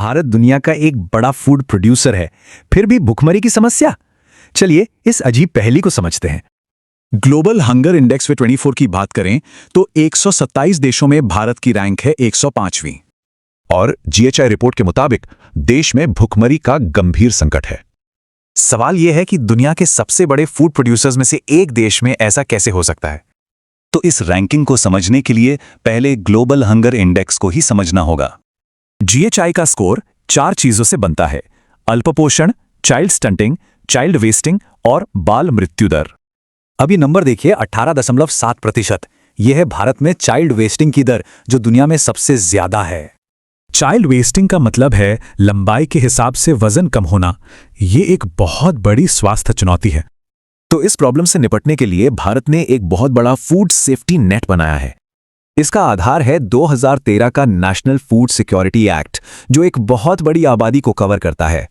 भारत दुनिया का एक बड़ा फूड प्रोड्यूसर है, फिर भी भुखमरी की समस्या। चलिए इस अजीब पहेली को समझते हैं। ग्लोबल हंगर इंडेक्स में 24 की बात करें तो 127 देशों में भारत की रैंक है 105वीं। और जीएचआई रिपोर्ट के मुताबिक देश में भुखमरी का गंभीर संकट है। सवाल यह है कि दुनिया के सबसे बड़े फूड प्रोड्यूसर्स में से एक देश में ऐसा कैसे हो सकता है। तो इस रैंकिंग को समझने के लिए पहले ग्लोबल हंगर इंडेक्स को ही समझना होगा। जीएचआई का स्कोर 4 चीजों से बनता है: अल्पपोषण, चाइल्ड स्टंटिंग, चाइल्ड वेस्टिंग और बाल मृत्यु दर। अभी नंबर देखिए 18.7%। यह है भारत में चाइल्ड वेस्टिंग की दर, जो दुनिया में सबसे ज्यादा है। चाइल्ड वेस्टिंग का मतलब है लंबाई के हिसाब से वजन कम होना। ये एक बहुत बड़ी स्वास्थ्य चुनौती है। तो इस प्रॉब्लम से निपटने के लिए भारत ने एक बहुत बड़ा फूड सेफ्टी नेट बनाया है। इसका आधार है 2013 का नेशनल फूड सिक्योरिटी एक्ट, जो एक बहुत बड़ी आबादी को कवर करता है।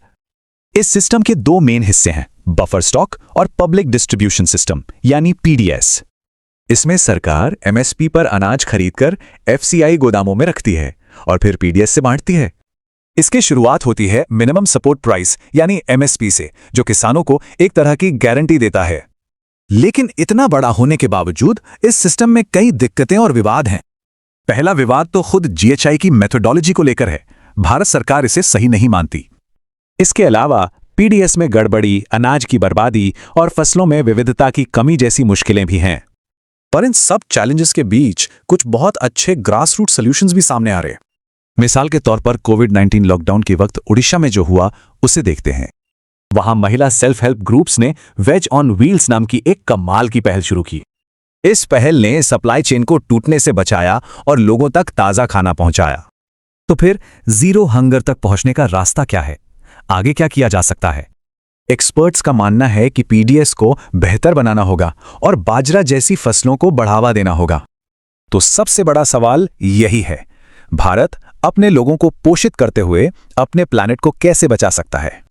इस सिस्टम के 2 मेन हिस्से हैं: बफर स्टॉक और पब्लिक डिस्ट्रीब्यूशन सिस्टम यानी पीडीएस। इसमें सरकार एमएसपी पर अनाज खरीदकर एफसीआई गोदामों में रखती है और फिर पीडीएस से बांटती है। इसकी शुरुआत होती है मिनिमम सपोर्ट प्राइस यानी एमएसपी से, जो किसानों को एक तरह की गारंटी देता है। लेकिन इतना बड़ा होने के बावजूद इस सिस्टम में कई दिक्कतें और विवाद हैं। पहला विवाद तो खुद जीएचआई की मेथोडोलॉजी को लेकर है। भारत सरकार इसे सही नहीं मानती। इसके अलावा पीडीएस में गड़बड़ी, अनाज की बर्बादी और फसलों में विविधता की कमी जैसी मुश्किलें भी हैं। पर इन सब चैलेंजेस के बीच कुछ बहुत अच्छे ग्रास रूट सॉल्यूशंस भी सामने आ रहे हैं। मिसाल के तौर पर कोविड-19 लॉकडाउन के वक्त उड़ीसा में जो हुआ उसे देखते हैं। वहां महिला सेल्फ हेल्प ग्रुप्स ने वेज ऑन व्हील्स नाम की एक कमाल की पहल शुरू की। इस पहल ने सप्लाई चेन को टूटने से बचाया और लोगों तक ताजा खाना पहुंचाया। तो फिर जीरो हंगर तक पहुंचने का रास्ता क्या है? आगे क्या किया जा सकता है? एक्सपर्ट्स का मानना है कि पीडीएस को बेहतर बनाना होगा और बाजरा जैसी फसलों को बढ़ावा देना होगा। तो सबसे बड़ा सवाल यही है, भारत अपने लोगों को पोषित करते हुए अपने प्लैनेट को कैसे बचा सकता है?